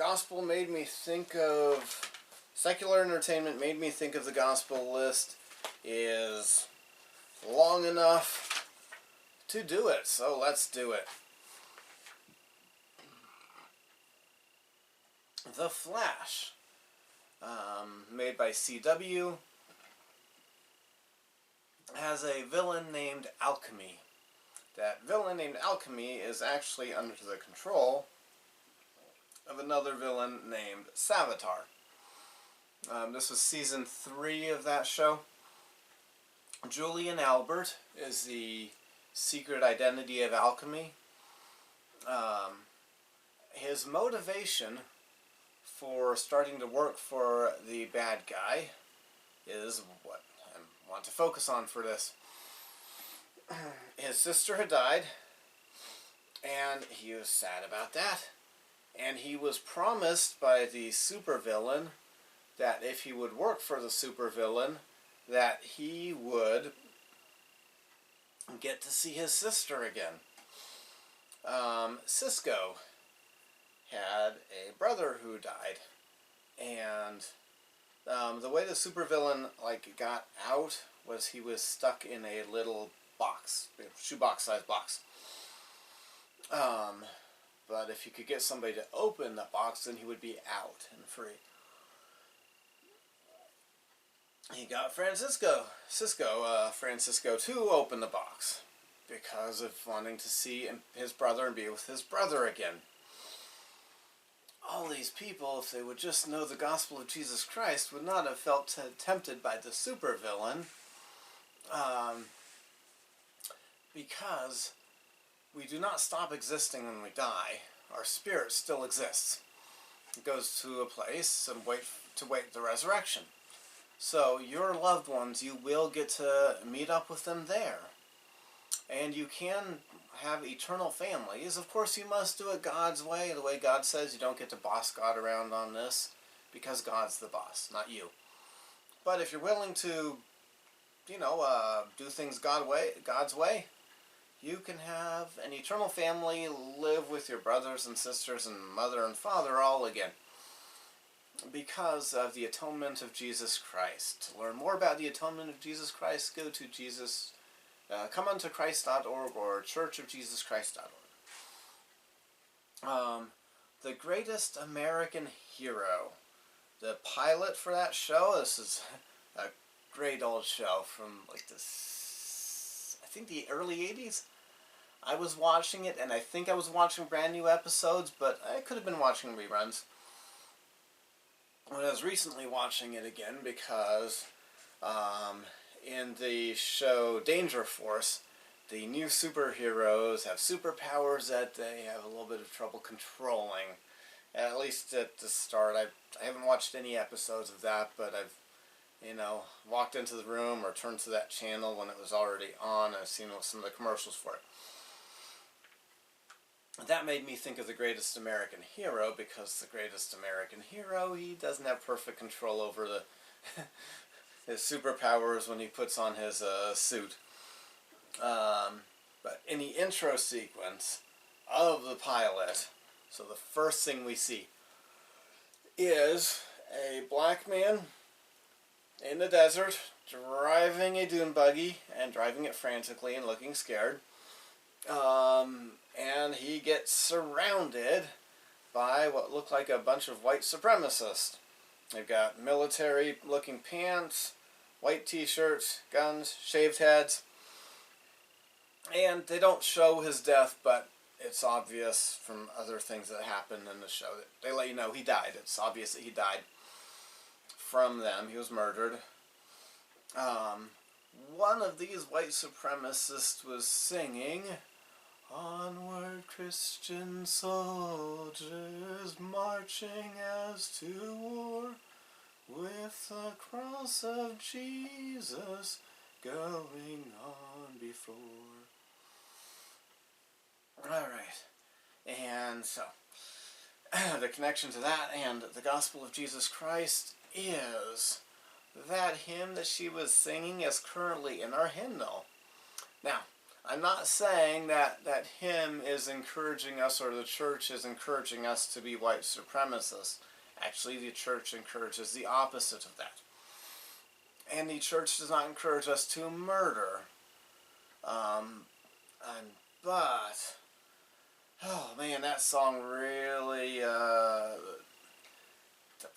gospel made me think of, secular entertainment made me think of the gospel list is long enough to do it, so let's do it. The Flash, made by CW, has a villain named Alchemy. That villain named Alchemy is actually under the control of another villain named Savitar. This was season 3 of that show. Julian Albert is the secret identity of Alchemy. His motivation for starting to work for the bad guy is what I want to focus on for this. His sister had died, and he was sad about that. And he was promised by the supervillain that if he would work for the supervillain, that he would get to see his sister again. Cisco had a brother who died, and the way the supervillain got out was he was stuck in a little box, shoebox-sized box. But if you could get somebody to open the box, then he would be out and free. He got Francisco to open the box because of wanting to see his brother and be with his brother again. All these people, if they would just know the gospel of Jesus Christ, would not have felt tempted by the supervillain, because we do not stop existing when we die. Our spirit still exists. It goes to a place and wait the resurrection. So your loved ones, you will get to meet up with them there. And you can have eternal families. Of course, you must do it God's way, the way God says. You don't get to boss God around on this, because God's the boss, not you. But if you're willing to, do things God's way, you can have an eternal family, live with your brothers and sisters and mother and father all again, because of the atonement of Jesus Christ. To learn more about the atonement of Jesus Christ, go to comeuntoChrist.org or churchofjesuschrist.org. The Greatest American Hero. The pilot for that show, this is a great old show from I think the early 80s. I was watching it, and I think I was watching brand new episodes, but I could have been watching reruns. But I was recently watching it again because in the show Danger Force, the new superheroes have superpowers that they have a little bit of trouble controlling. At least at the start. I haven't watched any episodes of that, but I've walked into the room or turned to that channel when it was already on, and I've seen some of the commercials for it. That made me think of the Greatest American Hero, because the Greatest American Hero, he doesn't have perfect control over his superpowers when he puts on his suit. But in the intro sequence of the pilot, so the first thing we see is a black man in the desert driving a dune buggy and driving it frantically and looking scared. And he gets surrounded by what look like a bunch of white supremacists. They've got military-looking pants, white t-shirts, guns, shaved heads. And they don't show his death, but it's obvious from other things that happen in the show. They let you know he died. It's obvious that he died from them. He was murdered. One of these white supremacists was singing, "Onward, Christian soldiers, marching as to war, with the cross of Jesus going on before." Alright, and so, the connection to that and the gospel of Jesus Christ is that hymn that she was singing is currently in our hymnal. Now, I'm I'm not saying that him is encouraging us, or the church is encouraging us to be white supremacists. Actually, the church encourages the opposite of that. And the church does not encourage us to murder. But, oh man, that song really, the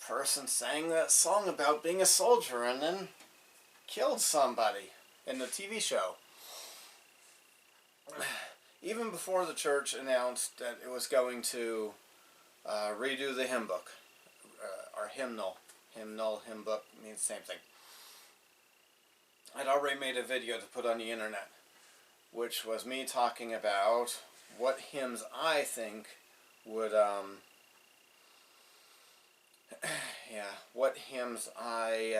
person sang that song about being a soldier and then killed somebody in the TV show. Even before the church announced that it was going to redo the hymn book, or hymnal. Hymn book means the same thing. I'd already made a video to put on the internet, which was me talking about what hymns I think would, what hymns I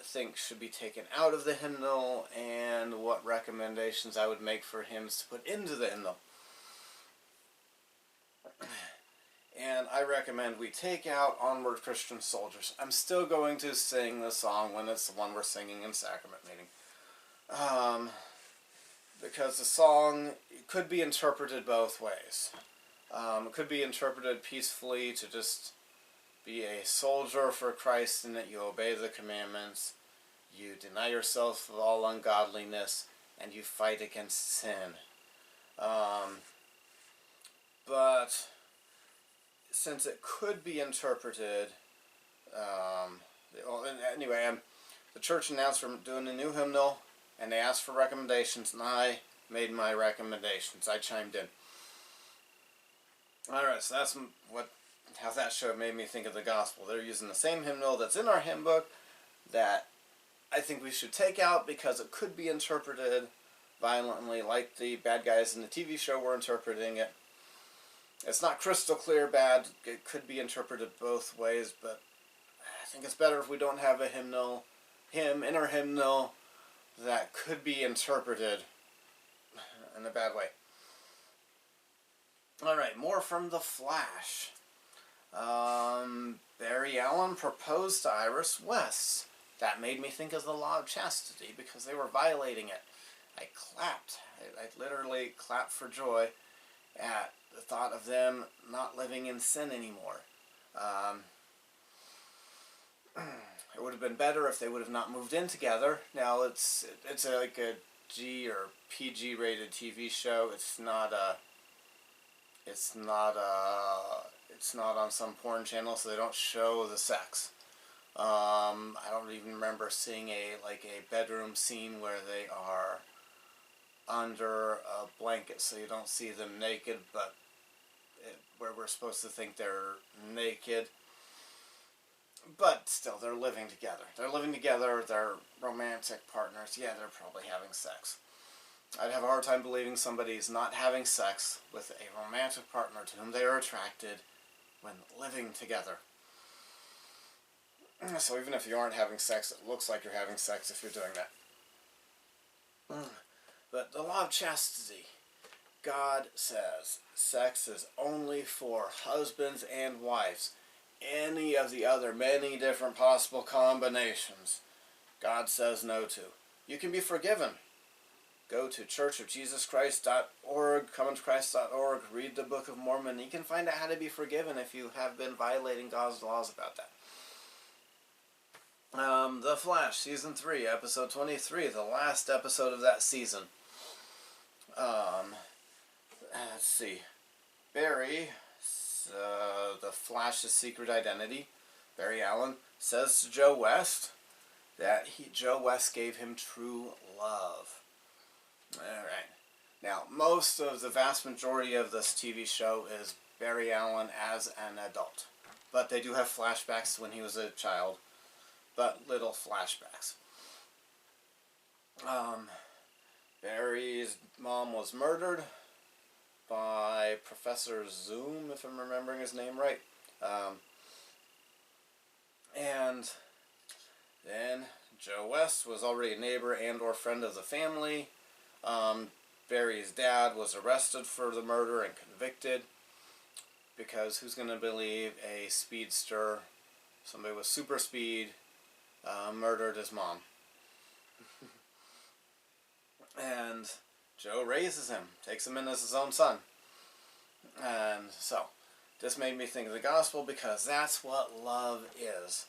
think should be taken out of the hymnal, and what recommendations I would make for hymns to put into the hymnal. And I recommend we take out Onward Christian Soldiers. I'm still going to sing the song when it's the one we're singing in sacrament meeting. Because the song could be interpreted both ways. It could be interpreted peacefully to just be a soldier for Christ, in that you obey the commandments, you deny yourself of all ungodliness, and you fight against sin. But since it could be interpreted, anyway, the church announced we're doing a new hymnal, and they asked for recommendations, and I made my recommendations. I chimed in. Alright, so that's how that show made me think of the gospel. They're using the same hymnal that's in our hymn book that I think we should take out because it could be interpreted violently like the bad guys in the TV show were interpreting it. It's not crystal clear bad. It could be interpreted both ways, but I think it's better if we don't have a hymn in our hymnal that could be interpreted in a bad way. Alright, more from The Flash. Barry Allen proposed to Iris West. That made me think of the law of chastity because they were violating it. I clapped. I literally clapped for joy at the thought of them not living in sin anymore. It would have been better if they would have not moved in together. Now it's like a G or PG rated TV show. It's not on some porn channel, so they don't show the sex. I don't even remember seeing a bedroom scene where they are under a blanket, so you don't see them naked, but where we're supposed to think they're naked. But still, they're living together. They're romantic partners. Yeah, they're probably having sex. I'd have a hard time believing somebody's not having sex with a romantic partner to whom they are attracted when living together. So even if you aren't having sex, it looks like you're having sex if you're doing that. But the law of chastity. God says sex is only for husbands and wives. Any of the other many different possible combinations, God says no to. You can be forgiven. Go to churchofjesuschrist.org, comeinto.christ.org, read the Book of Mormon. You can find out how to be forgiven if you have been violating God's laws about that. The Flash, Season 3, Episode 23, the last episode of that season. Let's see. Barry, the Flash's secret identity, Barry Allen, says to Joe West that Joe West gave him true love. Alright. Now, the vast majority of this TV show is Barry Allen as an adult. But they do have flashbacks when he was a child. But little flashbacks. Barry's mom was murdered by Professor Zoom, if I'm remembering his name right. And then Joe West was already a neighbor and or friend of the family. Barry's dad was arrested for the murder and convicted because who's going to believe a speedster, somebody with super speed, murdered his mom? And Joe raises him, takes him in as his own son. And so, this made me think of the gospel because that's what love is.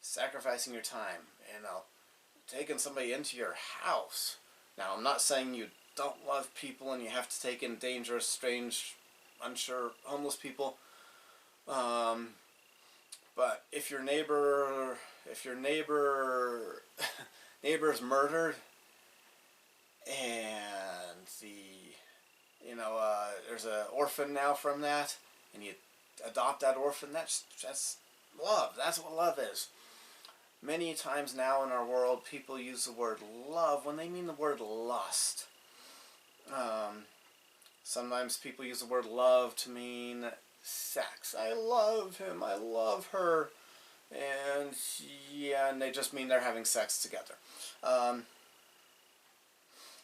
Sacrificing your time, taking somebody into your house. Now, I'm not saying you don't love people and you have to take in dangerous, strange, unsure, homeless people. But if your neighbor's murdered, and there's an orphan now from that, and you adopt that orphan, that's love. That's what love is. Many times now in our world, people use the word love when they mean the word lust. Sometimes people use the word love to mean sex. I love him, I love her, and they just mean they're having sex together.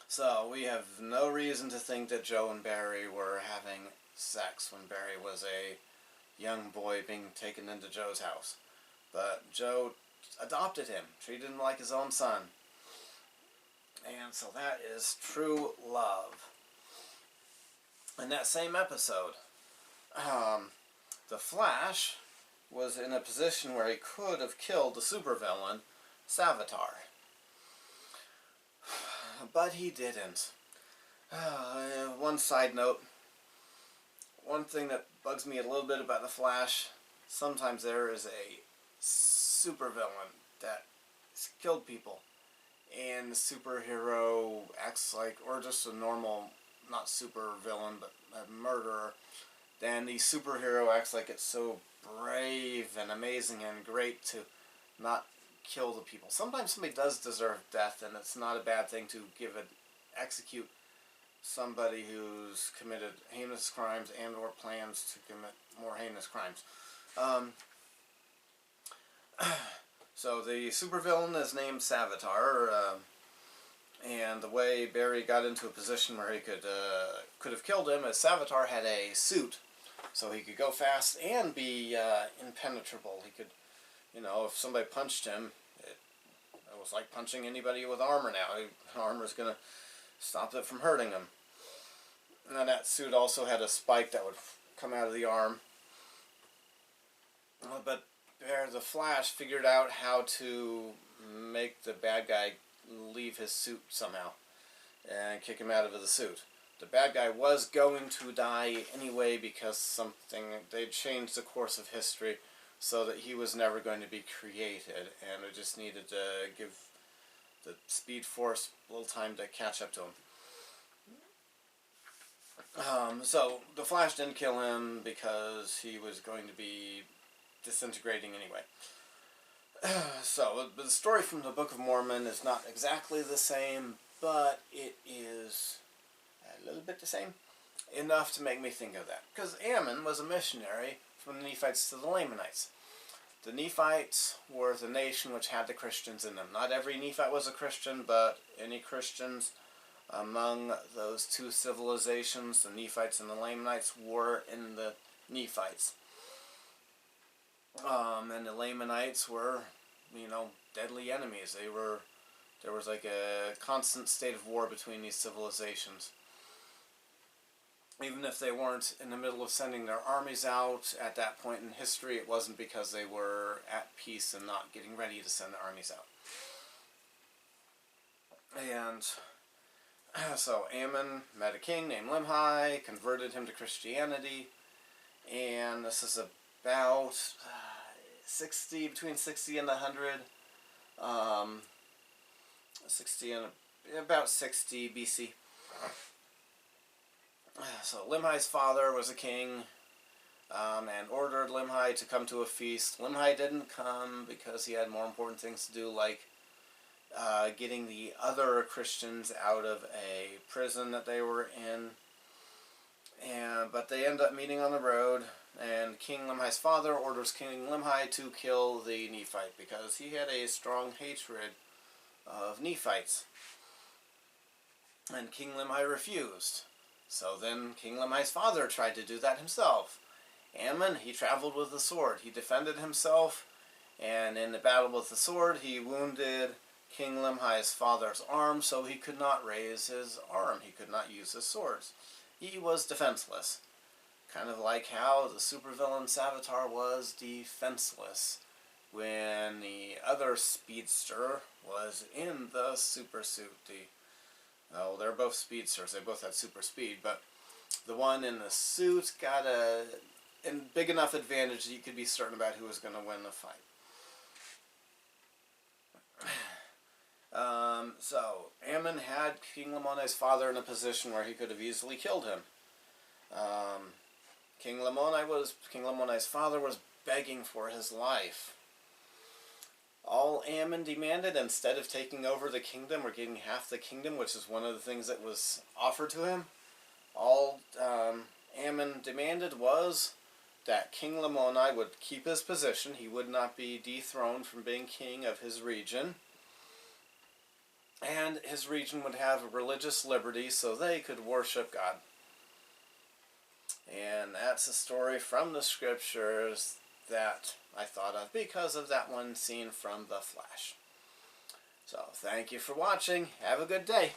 So we have no reason to think that Joe and Barry were having sex when Barry was a young boy being taken into Joe's house. But Joe adopted him, treated him like his own son. And so that is true love. In that same episode, the Flash was in a position where he could have killed the supervillain, Savitar. But he didn't. One side note, one thing that bugs me a little bit about the Flash, sometimes there is a supervillain that has killed people, and the superhero acts like, or just a normal, not supervillain, but a murderer, then the superhero acts like it's so brave and amazing and great to not kill the people. Sometimes somebody does deserve death, and it's not a bad thing to execute somebody who's committed heinous crimes and or plans to commit more heinous crimes. So the supervillain is named Savitar, and the way Barry got into a position where he could have killed him is Savitar had a suit, so he could go fast and be impenetrable. He could, if somebody punched him, it was like punching anybody with armor now. Armor's going to stop it from hurting him. And that suit also had a spike that would come out of the arm. But the Flash figured out how to make the bad guy leave his suit somehow and kick him out of the suit. The bad guy was going to die anyway because they'd changed the course of history so that he was never going to be created, and it just needed to give the Speed Force a little time to catch up to him. So the Flash didn't kill him because he was going to be disintegrating anyway. So the story from the Book of Mormon is not exactly the same, but it is a little bit the same. Enough to make me think of that. Because Ammon was a missionary from the Nephites to the Lamanites. The Nephites were the nation which had the Christians in them. Not every Nephite was a Christian, but any Christians among those two civilizations, the Nephites and the Lamanites, were in the Nephites. And the Lamanites were, deadly enemies. There was like a constant state of war between these civilizations. Even if they weren't in the middle of sending their armies out at that point in history, it wasn't because they were at peace and not getting ready to send the armies out. And so Ammon met a king named Lemhi, converted him to Christianity, and this is about between 60 and 100, about 60 BC. So Lemhi's father was a king, and ordered Lemhi to come to a feast. Lemhi didn't come because he had more important things to do, like getting the other Christians out of a prison that they were in. But they end up meeting on the road, and King Lemhi's father orders King Lemhi to kill the Nephite because he had a strong hatred of Nephites. And King Lemhi refused. So then King Lemhi's father tried to do that himself. Ammon, he traveled with the sword. He defended himself, and in the battle with the sword, he wounded King Lemhi, his father's arm, so he could not raise his arm. He could not use his swords. He was defenseless. Kind of like how the supervillain Savitar was defenseless when the other speedster was in the super suit. Oh, they're both speedsters. They both had super speed, but the one in the suit got a big enough advantage that you could be certain about who was going to win the fight. So Ammon had King Lamone's father in a position where he could have easily killed him. King Lamone's father was begging for his life. All Ammon demanded, instead of taking over the kingdom or getting half the kingdom, which is one of the things that was offered to him, all Ammon demanded was that King Lamoni would keep his position. He would not be dethroned from being king of his region. And his region would have religious liberty so they could worship God. And that's a story from the scriptures that I thought of because of that one scene from The Flash. So, thank you for watching. Have a good day.